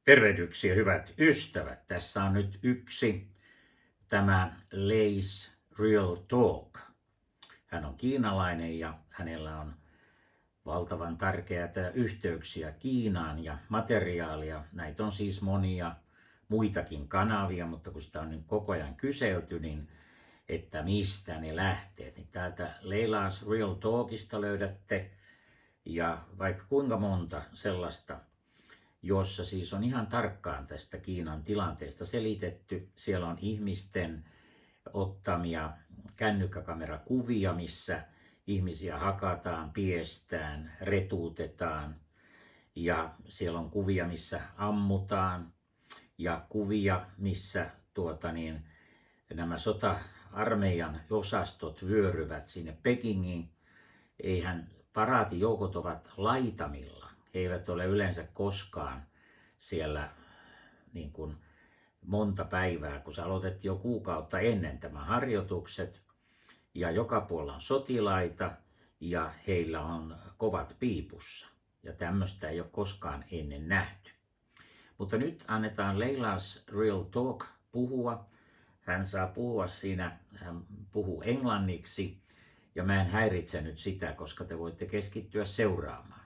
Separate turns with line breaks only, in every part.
Tervehdyksiä hyvät ystävät. Tässä on nyt yksi tämä Lei's Real Talk. Hän on kiinalainen ja hänellä on valtavan tärkeitä yhteyksiä Kiinaan ja materiaalia. Näitä on siis monia muitakin kanavia, mutta kun sitä on nyt koko ajan kyselty, niin että mistä ne lähteet, niin täältä Lei's Real Talkista löydätte ja vaikka kuinka monta sellaista, jossa siis on ihan tarkkaan tästä Kiinan tilanteesta selitetty. Siellä on ihmisten ottamia kännykkäkamerakuvia, missä ihmisiä hakataan, piestään, retuutetaan. Ja siellä on kuvia, missä ammutaan ja kuvia, missä nämä sota-armeijan osastot vyöryvät sinne Pekingiin. Eihän paraatijoukot ovat laitamilla. He eivät ole yleensä koskaan siellä niin kuin monta päivää, kun sä aloitet jo kuukautta ennen tämä harjoitukset. Ja joka puolella on sotilaita ja heillä on kovat piipussa. Ja tämmöistä ei ole koskaan ennen nähty. Mutta nyt annetaan Lei's Real Talk puhua. Hän saa puhua siinä, hän puhuu englanniksi. Ja mä en häiritse nyt sitä, koska te voitte keskittyä seuraamaan.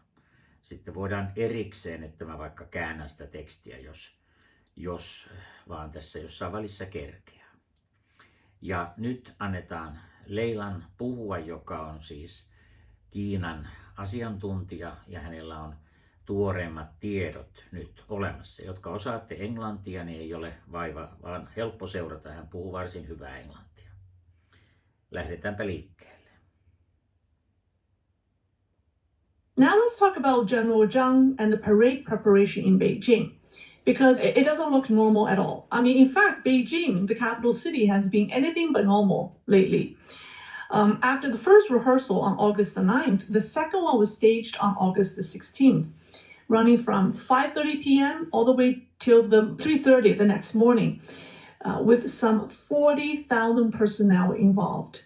Sitten voidaan erikseen, että mä vaikka käännän sitä tekstiä, jos vaan tässä jossain välissä kerkeää. Ja nyt annetaan Leilan puhua, joka on siis Kiinan asiantuntija ja hänellä on tuoreimmat tiedot nyt olemassa. Jotka osaatte englantia, niin ei ole vaiva, vaan helppo seurata. Hän puhuu varsin hyvää englantia. Lähdetäänpä liikkeelle.
Now let's talk about General Zhang and the parade preparation in Beijing, because it doesn't look normal at all. I mean, in fact, Beijing, the capital city, has been anything but normal lately. After the first rehearsal on August the 9th, the second one was staged on August the 16th, running from 5:30 p.m. all the way till the 3:30 the next morning, with some 40,000 personnel involved.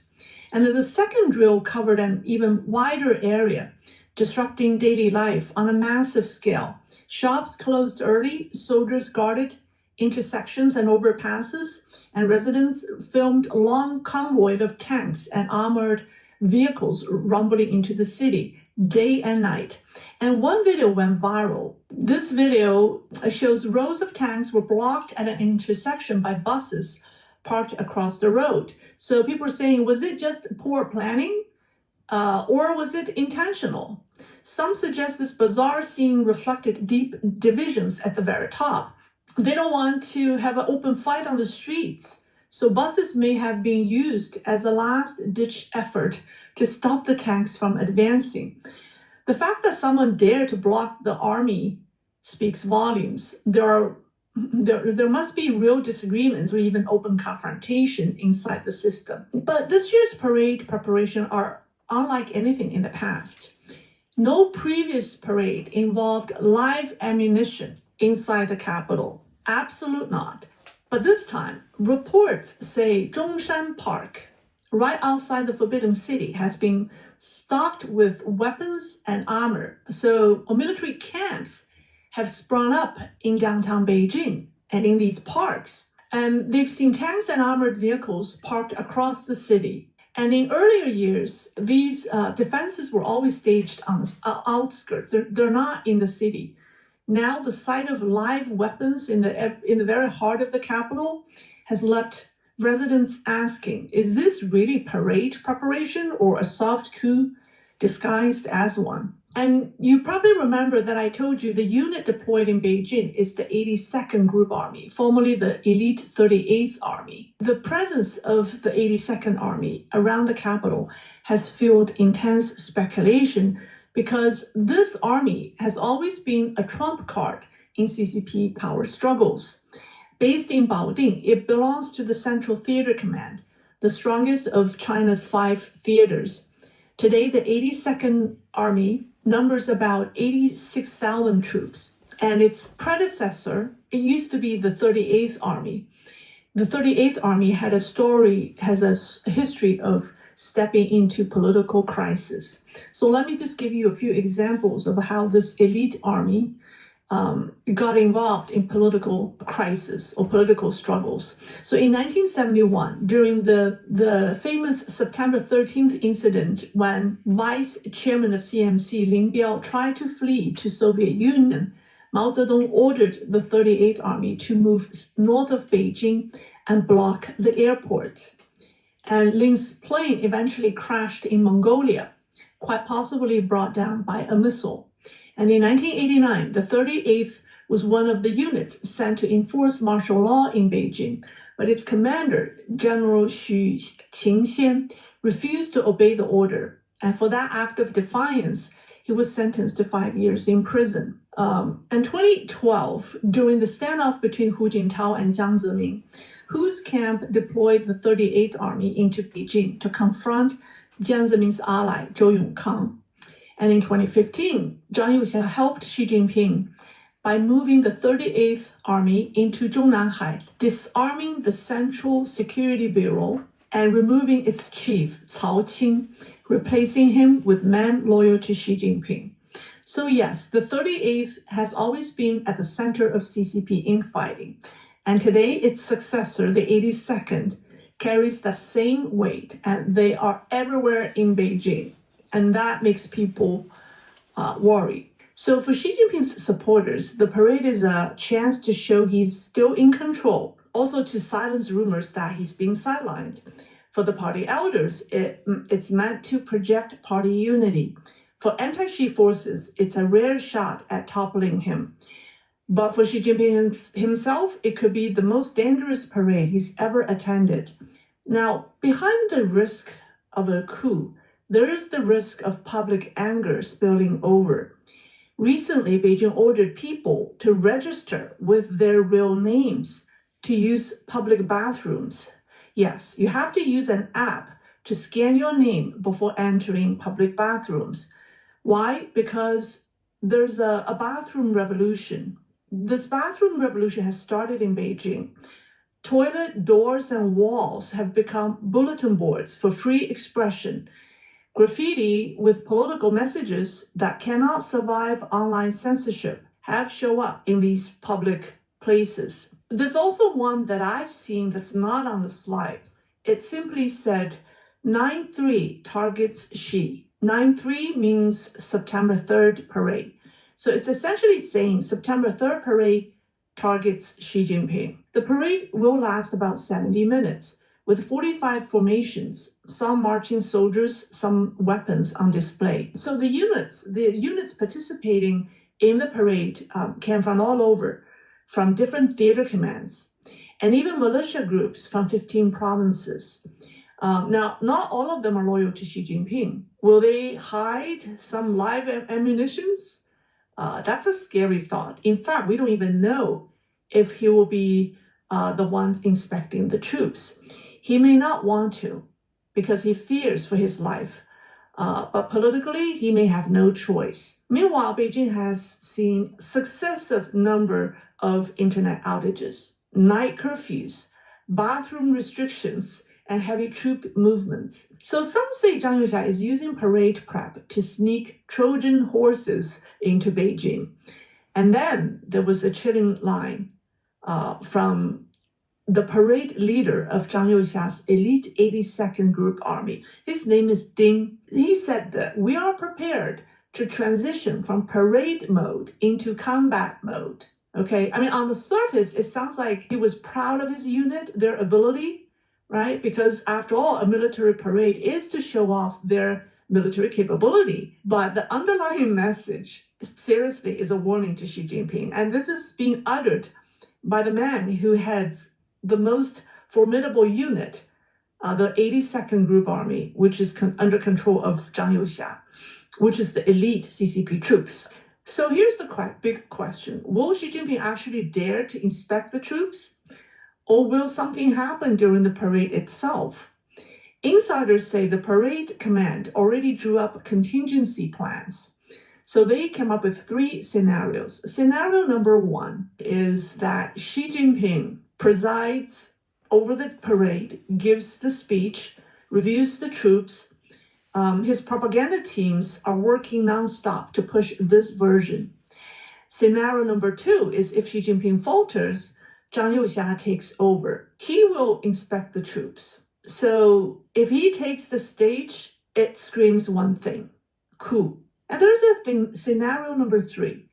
And then the second drill covered an even wider area, disrupting daily life on a massive scale. Shops closed early, soldiers guarded intersections and overpasses, and residents filmed a long convoy of tanks and armored vehicles rumbling into the city, day and night. And one video went viral. This video shows rows of tanks were blocked at an intersection by buses parked across the road. So people are saying, was it just poor planning? Or was it intentional? Some suggest this bizarre scene reflected deep divisions at the very top. They don't want to have an open fight on the streets, so buses may have been used as a last-ditch effort to stop the tanks from advancing. The fact that someone dared to block the army speaks volumes. There must be real disagreements or even open confrontation inside the system. But this year's parade preparation are unlike anything in the past. No previous parade involved live ammunition inside the capital. Absolute not. But this time, reports say Zhongshan Park, right outside the Forbidden City, has been stocked with weapons and armor. So military camps have sprung up in downtown Beijing and in these parks. And they've seen tanks and armored vehicles parked across the city. And in earlier years, these defenses were always staged on the outskirts. They're not in the city. Now the sight of live weapons in the very heart of the capital has left residents asking, is this really parade preparation or a soft coup disguised as one? And you probably remember that I told you the unit deployed in Beijing is the 82nd Group Army, formerly the Elite 38th Army. The presence of the 82nd Army around the capital has fueled intense speculation because this army has always been a trump card in CCP power struggles. Based in Baoding, it belongs to the Central Theater Command, the strongest of China's 5 theaters. Today, the 82nd Army numbers about 86,000 troops, and its predecessor, it used to be the 38th Army. The 38th Army has a history of stepping into political crisis. So let me just give you a few examples of how this elite army got involved in political crisis or political struggles. So in 1971, during the famous September 13th incident, when Vice Chairman of CMC Lin Biao tried to flee to Soviet Union, Mao Zedong ordered the 38th Army to move north of Beijing and block the airports. And Lin's plane eventually crashed in Mongolia, quite possibly brought down by a missile. And in 1989, the 38th was one of the units sent to enforce martial law in Beijing, but its commander, General Xu Qingxian, refused to obey the order. And for that act of defiance, he was sentenced to 5 years in prison. In 2012, during the standoff between Hu Jintao and Jiang Zemin, Hu's camp deployed the 38th Army into Beijing to confront Jiang Zemin's ally, Zhou Yongkang. And in 2015, Zhang Youxia helped Xi Jinping by moving the 38th Army into Zhongnanhai, disarming the Central Security Bureau and removing its chief, Cao Qing, replacing him with men loyal to Xi Jinping. So yes, the 38th has always been at the center of CCP infighting. And today, its successor, the 82nd, carries the same weight, and they are everywhere in Beijing. And that makes people worry. So for Xi Jinping's supporters, the parade is a chance to show he's still in control, also to silence rumors that he's being sidelined. For the party elders, it's meant to project party unity. For anti-Xi forces, it's a rare shot at toppling him. But for Xi Jinping himself, it could be the most dangerous parade he's ever attended. Now, behind the risk of a coup, there is the risk of public anger spilling over. Recently, Beijing ordered people to register with their real names to use public bathrooms. Yes, you have to use an app to scan your name before entering public bathrooms. Why? Because there's a bathroom revolution. This bathroom revolution has started in Beijing. Toilet doors and walls have become bulletin boards for free expression. Graffiti with political messages that cannot survive online censorship have shown up in these public places. There's also one that I've seen that's not on the slide. It simply said, 9-3 targets Xi. 9-3 means September 3rd parade. So it's essentially saying September 3rd parade targets Xi Jinping. The parade will last about 70 minutes with 45 formations, some marching soldiers, some weapons on display. So the units participating in the parade came from all over, from different theater commands, and even militia groups from 15 provinces. Now, not all of them are loyal to Xi Jinping. Will they hide some live ammunitions? That's a scary thought. In fact, we don't even know if he will be the one inspecting the troops. He may not want to because he fears for his life. But politically, he may have no choice. Meanwhile, Beijing has seen successive number of internet outages, night curfews, bathroom restrictions, and heavy troop movements. So some say Zhang Youxia is using parade prep to sneak Trojan horses into Beijing. And then there was a chilling line from the parade leader of Zhang Youxia's elite 82nd Group Army. His name is Ding. He said that we are prepared to transition from parade mode into combat mode. Okay, I mean, on the surface, it sounds like he was proud of his unit, their ability, right? Because after all, a military parade is to show off their military capability. But the underlying message, seriously, is a warning to Xi Jinping. And this is being uttered by the man who heads the most formidable unit, the 82nd Group Army, which is under control of Zhang Youxia, which is the elite CCP troops. So here's the big question. Will Xi Jinping actually dare to inspect the troops? Or will something happen during the parade itself? Insiders say the parade command already drew up contingency plans. So they came up with 3 scenarios. Scenario number 1 is that Xi Jinping presides over the parade, gives the speech, reviews the troops. His propaganda teams are working nonstop to push this version. Scenario number 2 is if Xi Jinping falters, Zhang Youxia takes over. He will inspect the troops. So if he takes the stage, it screams one thing: coup. And there's a thing, scenario number 3.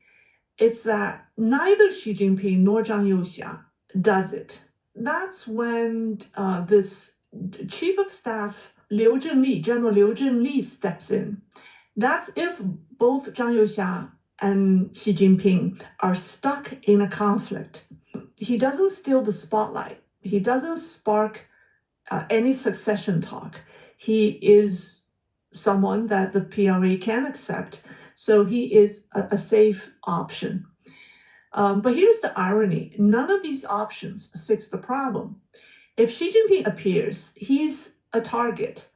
It's that neither Xi Jinping nor Zhang Youxia does it. That's when this chief of staff Liu Zhenli, General Liu Zhenli, steps in. That's if both Zhang Youxia and Xi Jinping are stuck in a conflict. He doesn't steal the spotlight. He doesn't spark any succession talk. He is someone that the PRA can accept, so he is a safe option. But here's the irony. None of these options fix the problem. If Xi Jinping appears, he's a target.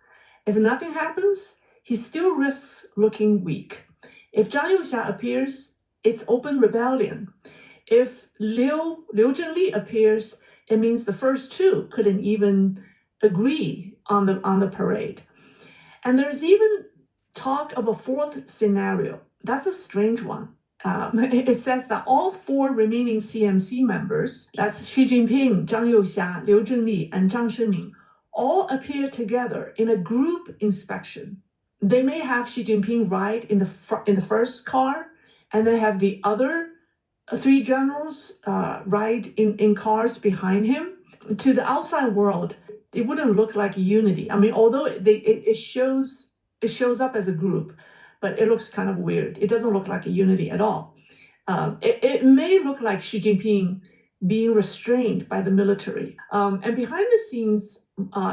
If nothing happens, he still risks looking weak. If Zhang Youxia appears, it's open rebellion. If Liu Zhenli appears, it means the first two couldn't even agree on the parade. And there's even talk of a 4th scenario. That's a strange one. It says that all 4 remaining CMC members, that's Xi Jinping, Zhang Youxia, Liu Zhenli, and Zhang Shiming, all appear together in a group inspection. They may have Xi Jinping ride in the first car, and they have the other 3 generals ride in cars behind him. To the outside world, it wouldn't look like unity. I mean, although it shows up as a group, but it looks kind of weird. It doesn't look like a unity at all. It may look like Xi Jinping being restrained by the military. And behind the scenes,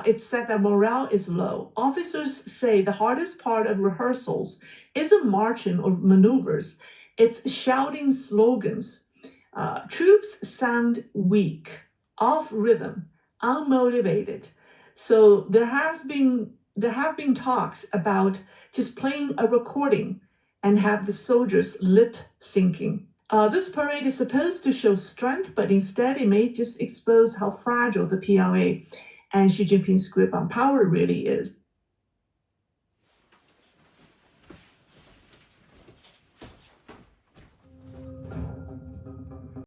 it's said that morale is low. Officers say the hardest part of rehearsals isn't marching or maneuvers, it's shouting slogans. Troops sound weak, off rhythm, unmotivated. So there have been talks about just playing a recording and have the soldiers lip syncing. This parade is supposed to show strength, but instead it may just expose how fragile the PLA and Xi Jinping's grip on power really is.